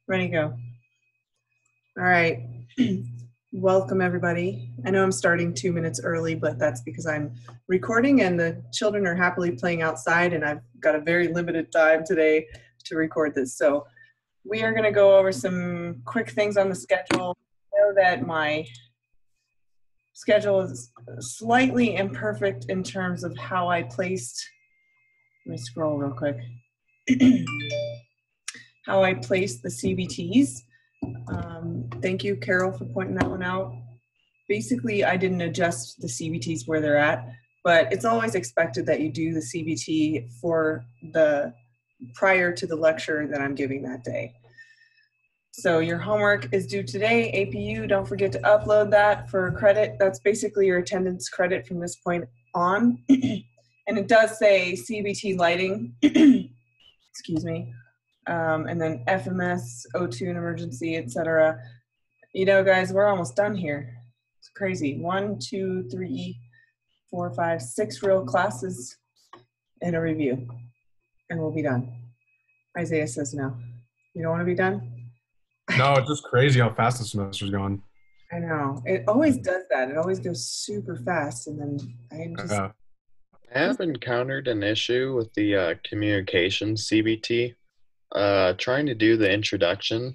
Ready to go. All right. Welcome, everybody. I know I'm starting 2 minutes early, but that's because I'm recording and the children are happily playing outside, and I've got a very limited time today to record this. So we are going to go over some quick things on the schedule. I know that my schedule is slightly imperfect in terms of how I placed, let me scroll real quick, how I placed the CBTs. Thank you, Carol, for pointing that one out. Basically, I didn't adjust the CBTs where they're at, but it's always expected that you do the CBT for the prior to the lecture that I'm giving that day. So your homework is due today, APU. Don't forget to upload that for credit. That's basically your attendance credit from this point on. And it does say CBT lighting, excuse me, and then FMS, O2 and emergency, etc. You know, guys, we're almost done here. It's crazy. 1, 2, 3, 4, 5, 6 real classes and a review, and we'll be done. Isaiah says no. You don't want to be done? No, it's just crazy how fast the semester's going. I know. It always does that. It always goes super fast, and then I just... I have encountered an issue with the communications CBT. Trying to do the introduction.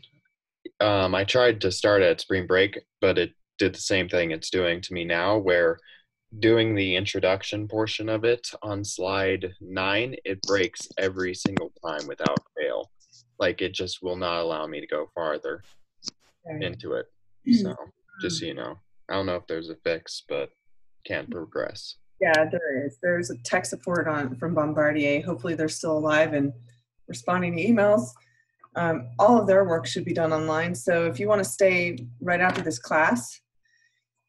I tried to start at spring break, but it did the same thing it's doing to me now, where doing the introduction portion of it on slide 9, it breaks every single time without fail. Like, it just will not allow me to go farther into it. So, just so you know. I don't know if there's a fix, but can't progress. Yeah, there is. There's a tech support from Bombardier. Hopefully they're still alive and responding to emails. All of their work should be done online. So if you want to stay right after this class,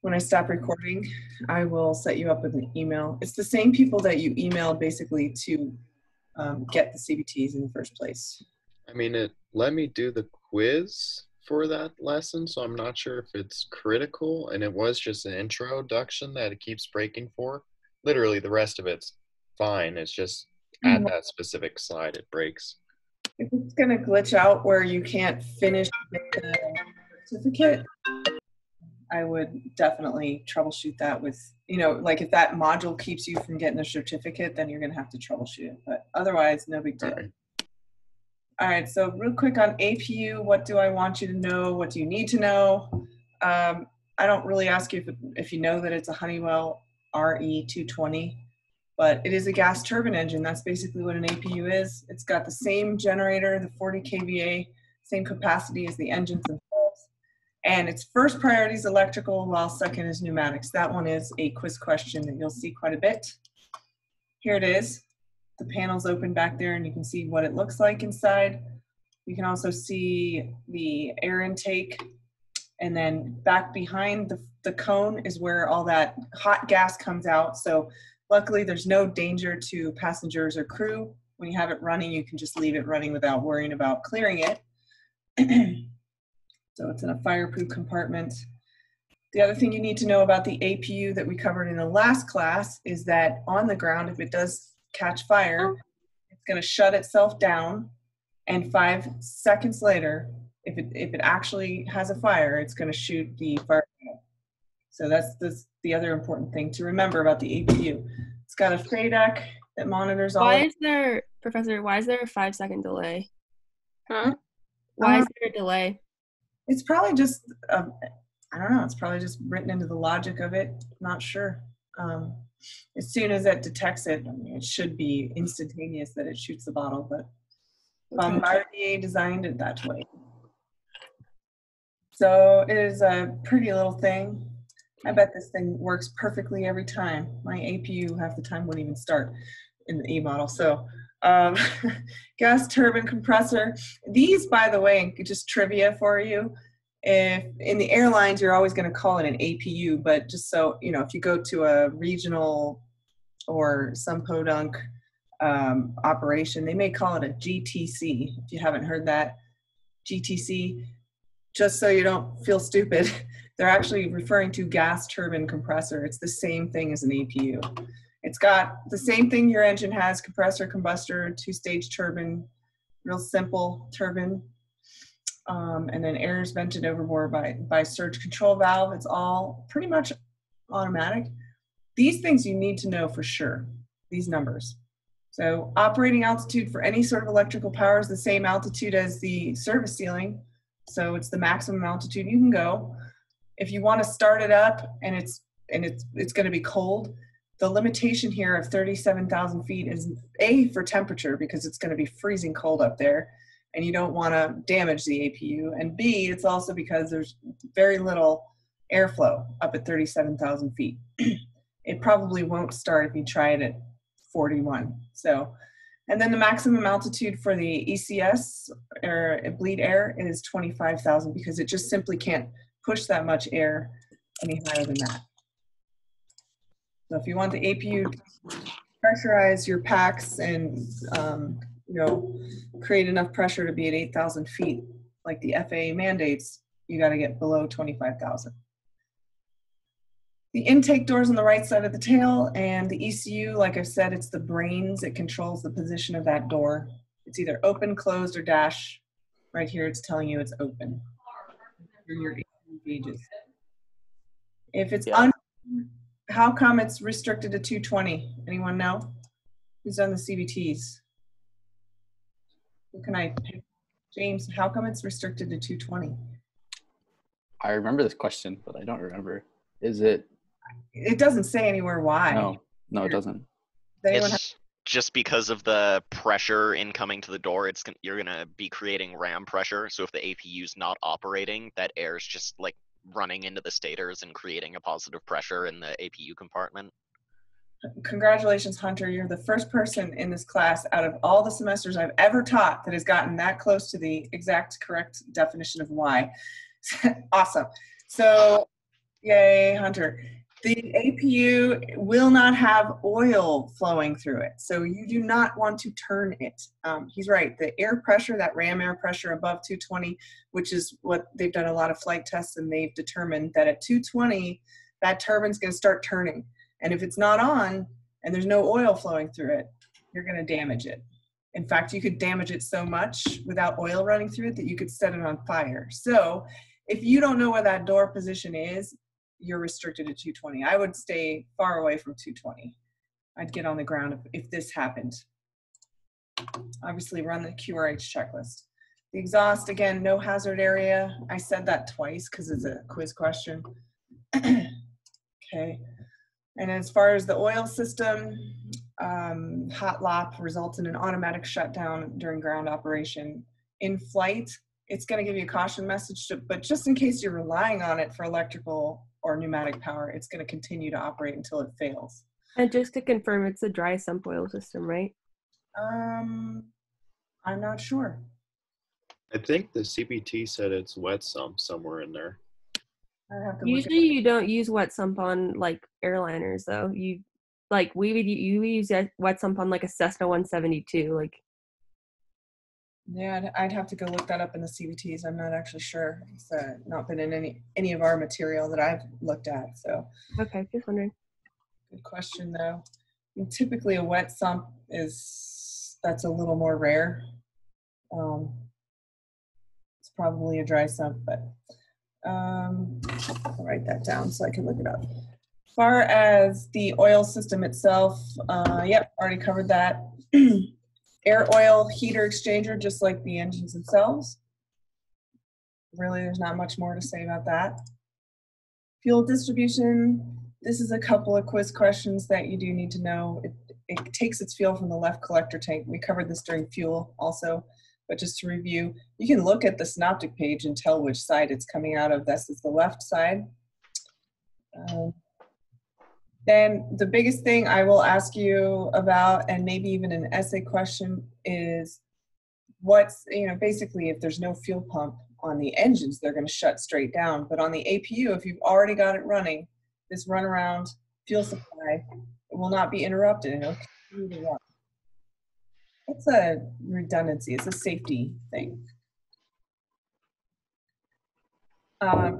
when I stop recording, I will set you up with an email. It's the same people that you emailed basically to get the CBTs in the first place. I mean, it let me do the quiz for that lesson, so I'm not sure if it's critical, and it was just an introduction that it keeps breaking for. Literally, the rest of it's fine. It's just at that specific slide, it breaks. If it's going to glitch out where you can't finish the certificate, I would definitely troubleshoot that with, you know, like if that module keeps you from getting the certificate, then you're going to have to troubleshoot it. But otherwise, no big deal. All right, so real quick on APU, what do I want you to know? What do you need to know? I don't really ask you if you know that it's a Honeywell RE220, but it is a gas turbine engine. That's basically what an APU is. It's got the same generator, the 40 kVA, same capacity as the engines themselves. And its first priority is electrical, while second is pneumatics. That one is a quiz question that you'll see quite a bit. Here it is. The panel's open back there, and you can see what it looks like inside. You can also see the air intake, and then back behind the cone is where all that hot gas comes out. So luckily, there's no danger to passengers or crew. When you have it running, you can just leave it running without worrying about clearing it. So it's in a fireproof compartment. The other thing you need to know about the APU that we covered in the last class is that on the ground, if it does catch fire, it's going to shut itself down, and 5 seconds later, if it actually has a fire, it's going to shoot the fire. So that's the other important thing to remember about the APU. It's got a FADEC that monitors all. Why is there a 5-second delay? Huh? Why is there a delay? It's probably just I don't know. It's probably just written into the logic of it. Not sure. As soon as it detects it, I mean, it should be instantaneous that it shoots the bottle, but Bombardier designed it that way. So it is a pretty little thing. I bet this thing works perfectly every time. My APU half the time wouldn't even start in the E model. So gas turbine compressor. These, by the way, just trivia for you. If in the airlines, you're always going to call it an APU, but just so you know, if you go to a regional or some podunk operation, they may call it a GTC. If you haven't heard that, GTC, just so you don't feel stupid, they're actually referring to gas turbine compressor. It's the same thing as an APU. It's got the same thing your engine has: compressor, combustor, 2-stage turbine, real simple turbine. and then air is vented overboard by surge control valve. It's all pretty much automatic. These things you need to know for sure, these numbers. So operating altitude for any sort of electrical power is the same altitude as the service ceiling. So it's the maximum altitude you can go. If you want to start it up and it's going to be cold, the limitation here of 37,000 feet is A, for temperature, because it's going to be freezing cold up there and you don't want to damage the APU. And B, it's also because there's very little airflow up at 37,000 feet. It probably won't start if you try it at 41. So, and then the maximum altitude for the ECS or bleed air is 25,000 because it just simply can't push that much air any higher than that. So if you want the APU to pressurize your packs and create enough pressure to be at 8,000 feet, like the FAA mandates, you got to get below 25,000. The intake door's on the right side of the tail, and the ECU, like I said, it's the brains. It controls the position of that door. It's either open, closed, or dash. Right here, it's telling you it's open. Your ECU gauges. If it's how come it's restricted to 220? Anyone know? Who's done the CBTs? Who can I pick? James, how come it's restricted to 220? I remember this question, but I don't remember. Is it? It doesn't say anywhere why. No, it doesn't. It's just because of the pressure incoming to the door. You're gonna be creating ram pressure. So if the APU's not operating, that air is just like running into the stators and creating a positive pressure in the APU compartment. Congratulations, Hunter. You're the first person in this class out of all the semesters I've ever taught that has gotten that close to the exact correct definition of why. Awesome. So, yay, Hunter. The APU will not have oil flowing through it, so you do not want to turn it. He's right. The air pressure, that ram air pressure above 220, which is what they've done a lot of flight tests, and they've determined that at 220, that turbine's going to start turning. And if it's not on and there's no oil flowing through it, you're going to damage it. In fact, you could damage it so much without oil running through it that you could set it on fire. So if you don't know where that door position is, you're restricted to 220. I would stay far away from 220. I'd get on the ground if this happened. Obviously run the QRH checklist. The exhaust, again, no hazard area. I said that twice because it's a quiz question. Okay. And as far as the oil system, hot lap results in an automatic shutdown during ground operation. In flight, it's going to give you a caution message, but just in case you're relying on it for electrical or pneumatic power, it's going to continue to operate until it fails. And just to confirm, it's a dry sump oil system, right? I'm not sure. I think the CBT said it's wet sump somewhere in there. I have to Usually you don't use wet sump on like airliners though. You use wet sump on like a Cessna 172. Like, yeah, I'd have to go look that up in the CBTs. I'm not actually sure. It's not been in any of our material that I've looked at. So okay, just wondering. Good question though. And typically a wet sump that's a little more rare. It's probably a dry sump, but I'll write that down so I can look it up. As far as the oil system itself, yep, already covered that. Air oil heater exchanger, just like the engines themselves. Really, there's not much more to say about that. Fuel distribution, this is a couple of quiz questions that you do need to know. It takes its fuel from the left collector tank. We covered this during fuel also, but just to review, you can look at the synoptic page and tell which side it's coming out of. This is the left side. Then the biggest thing I will ask you about, and maybe even an essay question, is basically if there's no fuel pump on the engines, they're going to shut straight down. But on the APU, if you've already got it running, this runaround fuel supply will not be interrupted. It'll continue to run. It's a redundancy. It's a safety thing.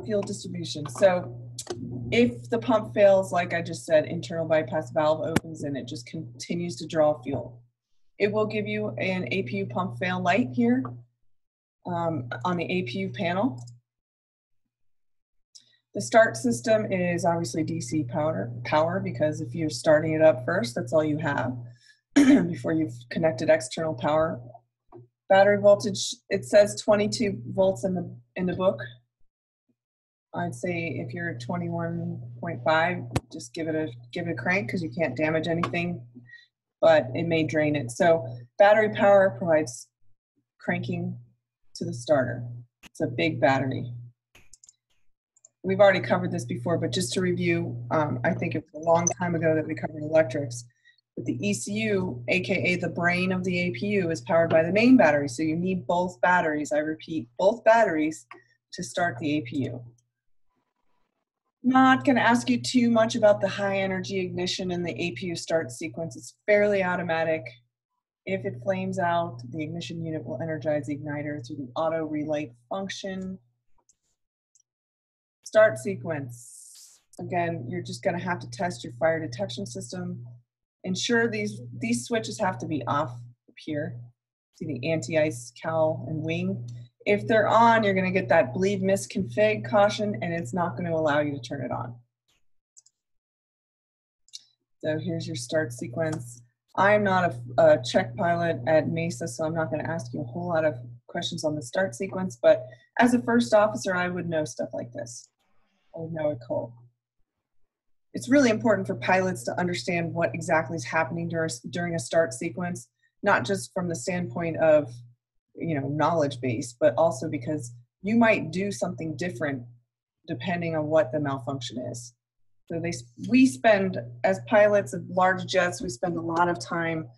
Fuel distribution. So if the pump fails, like I just said, internal bypass valve opens and it just continues to draw fuel. It will give you an APU pump fail light here. on the APU panel. The start system is obviously DC power because if you're starting it up first, that's all you have before you've connected external power. Battery voltage, it says 22 volts in the book. I'd say if you're at 21.5, just give it a crank because you can't damage anything, but it may drain it. So battery power provides cranking to the starter. It's a big battery. We've already covered this before, but just to review, I think it was a long time ago that we covered electrics. But the ECU, aka the brain of the APU, is powered by the main battery. So you need both batteries. I repeat, both batteries to start the APU. Not going to ask you too much about the high energy ignition in the APU start sequence. It's fairly automatic. If it flames out, the ignition unit will energize the igniter through the auto relight function. Start sequence. Again, you're just going to have to test your fire detection system. Ensure these switches have to be off up here. See the anti-ice cowl and wing. If they're on, you're going to get that bleed misconfig caution, and it's not going to allow you to turn it on. So here's your start sequence. I'm not a check pilot at Mesa, so I'm not going to ask you a whole lot of questions on the start sequence, but as a first officer, I would know stuff like this. I would know it cold. It's really important for pilots to understand what exactly is happening during a start sequence, not just from the standpoint of, you know, knowledge base, but also because you might do something different depending on what the malfunction is. So we spend, as pilots of large jets, we spend a lot of time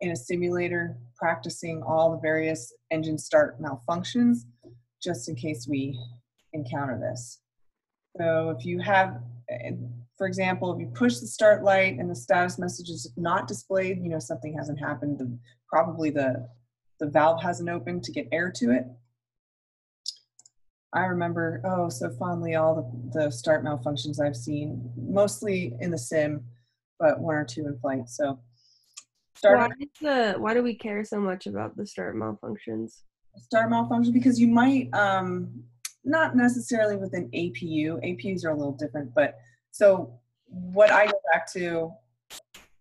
in a simulator practicing all the various engine start malfunctions, just in case we encounter this. So if you have, for example, if you push the start light and the status message is not displayed, you know something hasn't happened. Probably the valve hasn't opened to get air to it. I remember, oh, so fondly all the start malfunctions I've seen, mostly in the sim, but one or two in flight. So, why do we care so much about the start malfunctions? Start malfunction because you might, not necessarily with an APU. APUs are a little different, but so what I go back to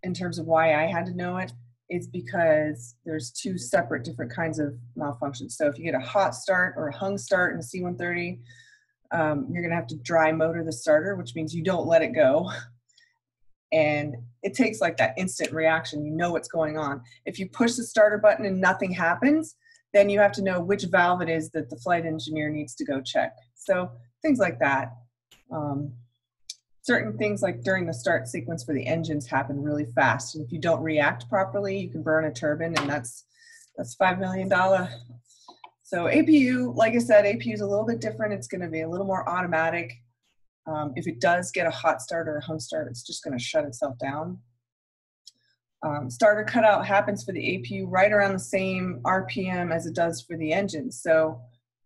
in terms of why I had to know it is because there's two separate different kinds of malfunctions. So if you get a hot start or a hung start in a C-130, you're gonna have to dry motor the starter, which means you don't let it go. And it takes like that instant reaction, you know what's going on. If you push the starter button and nothing happens, then you have to know which valve it is that the flight engineer needs to go check. So things like that. Certain things like during the start sequence for the engines happen really fast. And if you don't react properly, you can burn a turbine, and that's $5 million. So APU, like I said, APU is a little bit different. It's gonna be a little more automatic. If it does get a hot start or a hung start, it's just gonna shut itself down. Starter cutout happens for the APU right around the same RPM as it does for the engine. So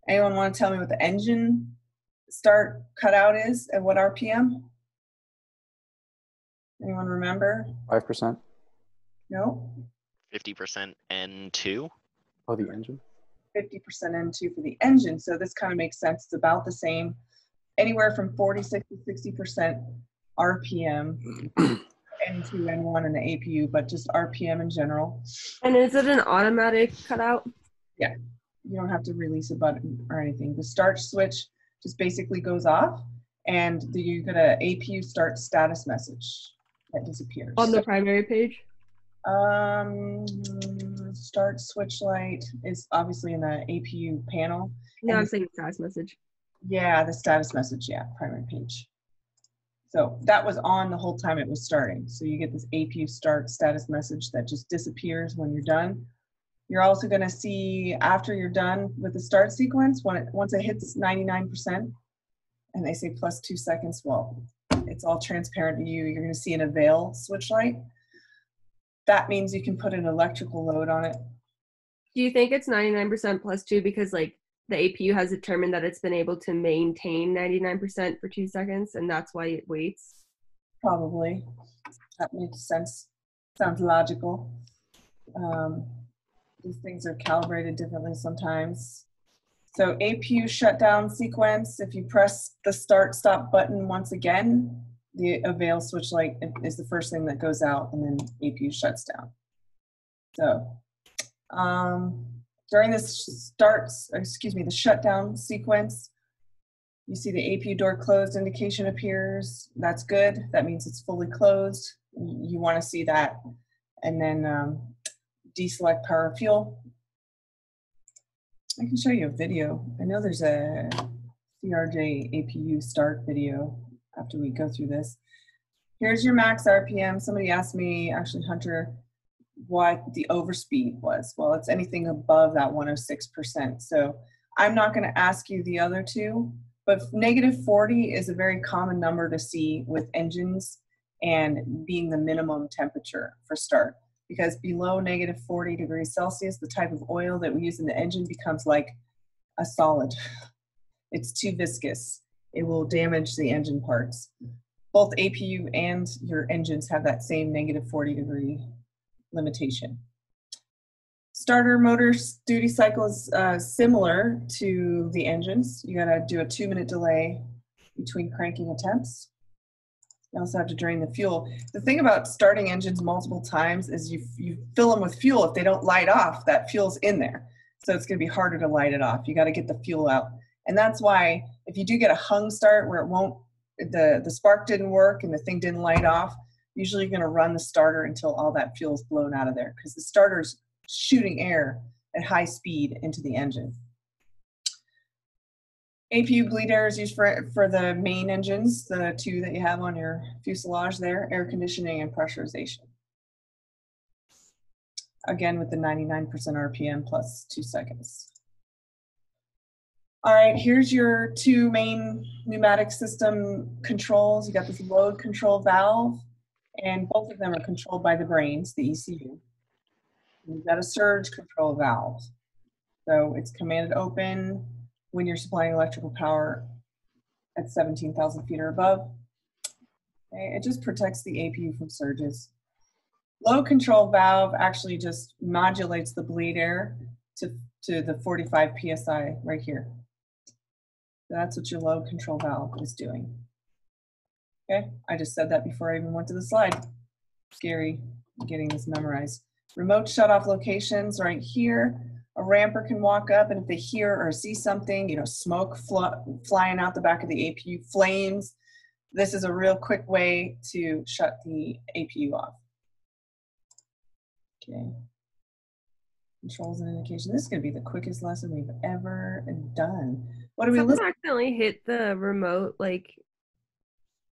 anyone want to tell me what the engine start cutout is at what RPM? Anyone remember? 5%. No? 50% N2. Oh, the engine? 50% N2 for the engine. So this kind of makes sense. It's about the same, anywhere from 46 to 60% RPM. N2, N1, and the APU, but just RPM in general. And is it an automatic cutout? Yeah, you don't have to release a button or anything. The start switch just basically goes off, and you get a APU start status message that disappears. On the primary page? Start switch light is obviously in the APU panel. No, I'm saying status message. Yeah, the status message, yeah, primary page. So that was on the whole time it was starting. So you get this APU start status message that just disappears when you're done. You're also gonna see after you're done with the start sequence, once it hits 99%, and they say plus 2 seconds, well, it's all transparent to you. You're gonna see an avail switch light. That means you can put an electrical load on it. Do you think it's 99% plus 2 because like the APU has determined that it's been able to maintain 99% for 2 seconds, and that's why it waits? Probably. That makes sense. Sounds logical. These things are calibrated differently sometimes. So APU shutdown sequence, if you press the start stop button once again, the avail switch light is the first thing that goes out, and then APU shuts down. So during this the shutdown sequence, you see the APU door closed indication appears. That's good. That means it's fully closed. You want to see that. And then deselect power fuel. I can show you a video. I know there's a CRJ APU start video after we go through this. Here's your max RPM. Somebody asked me, actually Hunter, what the overspeed was. Well, it's anything above that 106%. So I'm not going to ask you the other two, but -40 is a very common number to see with engines and being the minimum temperature for start. Because below -40 degrees Celsius, the type of oil that we use in the engine becomes like a solid. It's too viscous. It will damage the engine parts. Both APU and your engines have that same -40 degree limitation. Starter motor duty cycle is similar to the engines. You gotta do a 2-minute delay between cranking attempts. You also have to drain the fuel. The thing about starting engines multiple times is you fill them with fuel. If they don't light off, that fuel's in there. So it's gonna be harder to light it off. You gotta get the fuel out. And that's why if you do get a hung start where it won't, the spark didn't work and the thing didn't light off, usually you're gonna run the starter until all that fuel's blown out of there because the starter's shooting air at high speed into the engine. APU bleed air is used for the main engines, the two that you have on your fuselage there, air conditioning and pressurization. Again, with the 99% RPM plus 2 seconds. All right, here's your two main pneumatic system controls. You got this load control valve, and both of them are controlled by the brains, the ECU. You've got a surge control valve. So it's commanded open when you're supplying electrical power at 17,000 feet or above. Okay, it just protects the APU from surges. Load control valve actually just modulates the bleed air to the 45 PSI right here. So that's what your load control valve is doing. Okay, I just said that before I even went to the slide. Scary getting this memorized. Remote shut-off locations right here. A ramper can walk up, and if they hear or see something, you know, smoke flying out the back of the APU, flames, this is a real quick way to shut the APU off. Okay. Controls and indication. This is going to be the quickest lesson we've ever done. What do we listen? Accidentally hit the remote, like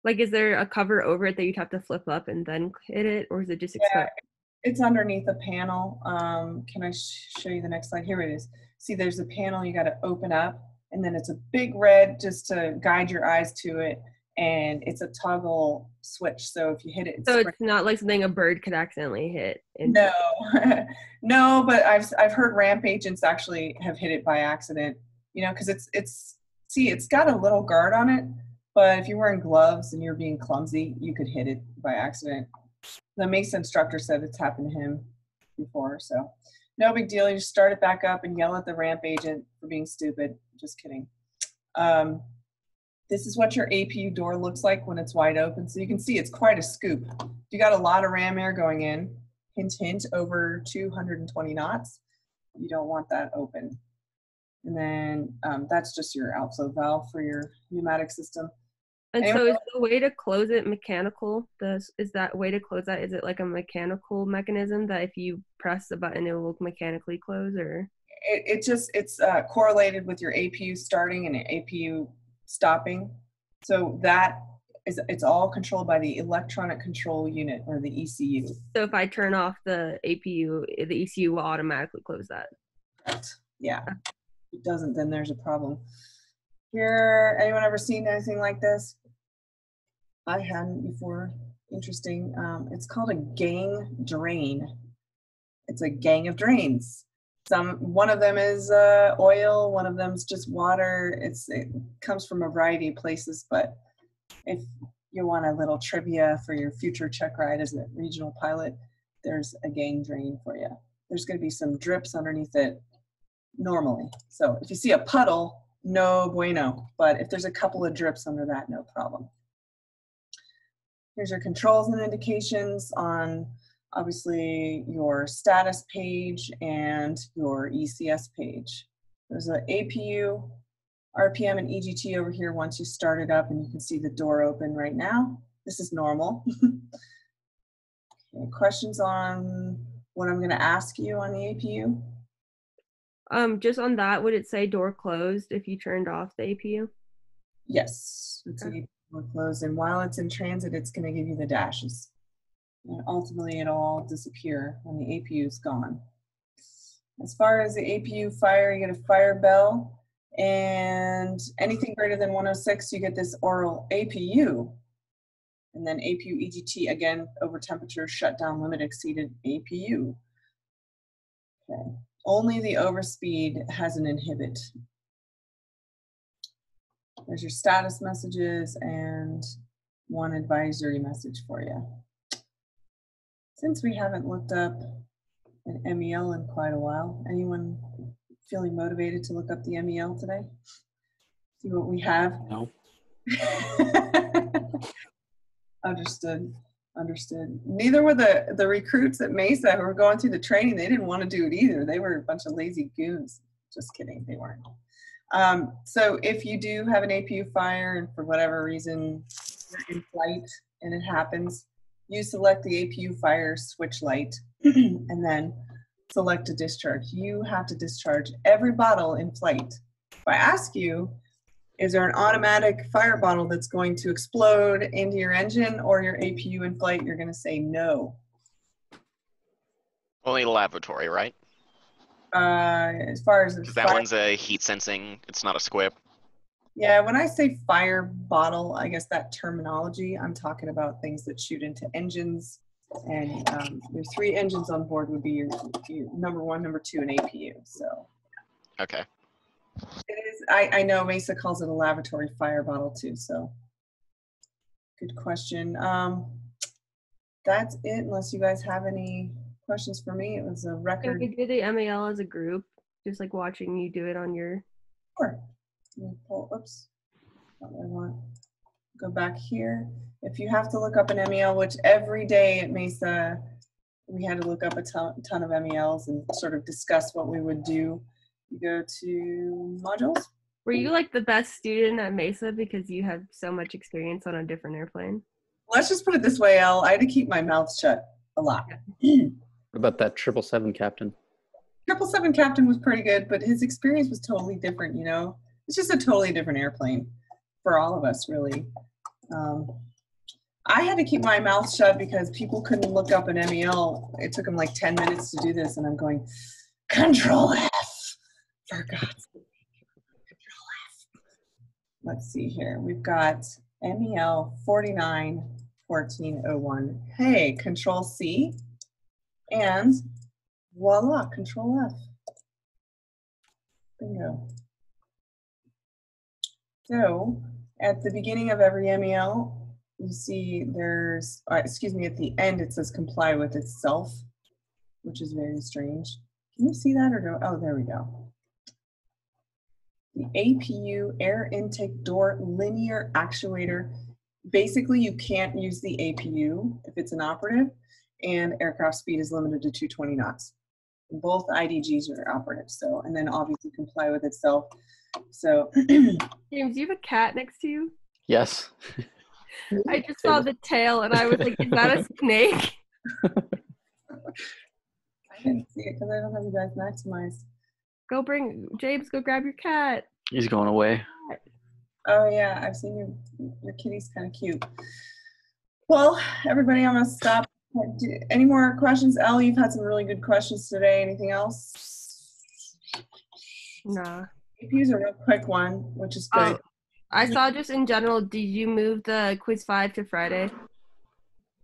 is there a cover over it that you'd have to flip up and then hit it, or is it just exposed? It's underneath the panel. Can I show you the next slide? Here it is. See, there's a panel you got to open up, and then it's a big red just to guide your eyes to it, and it's a toggle switch. So if you hit it, so it's not like something a bird could accidentally hit. No, no, but I've heard ramp agents actually have hit it by accident. You know, because it's got a little guard on it, but if you're wearing gloves and you're being clumsy, you could hit it by accident. The Mesa instructor said it's happened to him before, so no big deal. You just start it back up and yell at the ramp agent for being stupid. Just kidding. This is what your APU door looks like when it's wide open. So you can see it's quite a scoop. You got a lot of ram air going in, hint, hint, over 220 knots. You don't want that open. And then that's just your outflow valve for your pneumatic system. And so is the way to close it mechanical? Is that way to close that? Is it like a mechanical mechanism that if you press the button, it will mechanically close, or? It's correlated with your APU starting and APU stopping. So it's all controlled by the electronic control unit, or the ECU. So if I turn off the APU, the ECU will automatically close that? Correct. Yeah. If it doesn't, then there's a problem. Here, anyone ever seen anything like this? I hadn't before. Interesting. It's called a gang drain. It's a gang of drains. One of them is oil, one of them is just water. It comes from a variety of places, but if you want a little trivia for your future check ride as a regional pilot, there's a gang drain for you. There's going to be some drips underneath it. normally. So if you see a puddle, no bueno. But if there's a couple of drips under that, no problem. Here's your controls and indications on obviously your status page and your ECS page. There's an APU, RPM, and EGT over here once you start it up, and you can see the door open right now. This is normal. Okay, questions on what I'm going to ask you on the APU? Just on that, would it say door closed if you turned off the APU? Yes, it's a door closed, and while it's in transit, it's going to give you the dashes. And ultimately, it'll all disappear when the APU is gone. As far as the APU fire, you get a fire bell, and anything greater than 106, you get this oral APU. And then APU EGT, again, over temperature, shutdown limit exceeded APU. Okay. Only the overspeed has an inhibit. There's your status messages and one advisory message for you. Since we haven't looked up an MEL in quite a while, anyone feeling motivated to look up the MEL today? See what we have? No. Understood. Neither were the recruits at Mesa who were going through the training. They didn't want to do it either. They were a bunch of lazy goons. Just kidding, they weren't. So if you do have an APU fire and for whatever reason you're in flight and it happens, you select the APU fire switch light and then select a discharge. You have to discharge every bottle in flight. If I ask you, is there an automatic fire bottle that's going to explode into your engine or your APU in flight? You're going to say no. Only lavatory, right? As far as That one's a heat sensing. It's not a squib. Yeah, when I say fire bottle, I guess that terminology, I'm talking about things that shoot into engines. And your 3 engines on board would be your number 1, number 2, and APU. So. Okay. It is. I know Mesa calls it a lavatory fire bottle too. So. Good question. That's it. Unless you guys have any questions for me, it was a record. Can we do the MEL as a group? Just like watching you do it on your. Sure. Oops. Not what I want. Go back here. If you have to look up an MEL, which every day at Mesa, we had to look up a ton of MELs and sort of discuss what we would do. You go to modules. Were you like the best student at Mesa because you had so much experience on a different airplane? Let's just put it this way, Elle. I had to keep my mouth shut a lot. What about that 777 captain? 777 captain was pretty good, but his experience was totally different, you know? It's just a totally different airplane for all of us, really. I had to keep my mouth shut because people couldn't look up an MEL. It took them like 10 minutes to do this, and I'm going, Control F, for God's sake. Control F. Let's see here. We've got MEL 491401. Hey, Control C, and voila, Control F. Bingo. So at the beginning of every MEL, you see there's, at the end it says comply with itself, which is very strange. Can you see that or no? Oh, there we go. The APU, air intake door linear actuator. Basically, you can't use the APU if it's inoperative, and aircraft speed is limited to 220 knots. Both IDGs are operative, so, and then obviously comply with itself. So, James, do you have a cat next to you? Yes. I just saw the tail and I was like, is that a snake? I didn't see it because I don't have you guys maximized. James, go grab your cat. He's going away. Oh yeah, I've seen your kitty's kind of cute. Well, everybody, I'm gonna stop. Any more questions? Elle, you've had some really good questions today. Anything else? Nah. APU's a real quick one, which is good. I saw just in general, did you move the quiz 5 to Friday?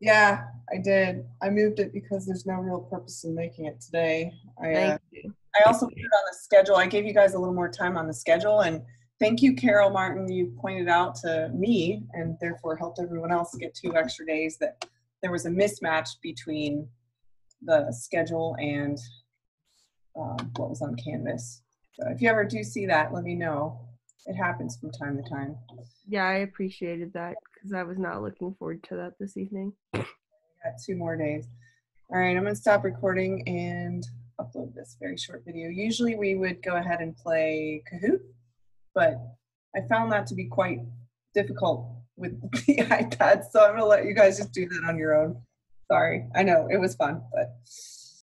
Yeah, I did. I moved it because there's no real purpose in making it today. Thank you. I also put it on the schedule. I gave you guys a little more time on the schedule, and thank you, Carol Martin. You pointed out to me and therefore helped everyone else get 2 extra days that there was a mismatch between the schedule and what was on Canvas. So if you ever do see that, let me know. It happens from time to time. Yeah, I appreciated that because I was not looking forward to that this evening. Got 2 more days. All right, I'm gonna stop recording and upload this very short video. Usually we would go ahead and play Kahoot, but I found that to be quite difficult with the iPad, so I'm gonna let you guys just do that on your own. Sorry, I know it was fun, but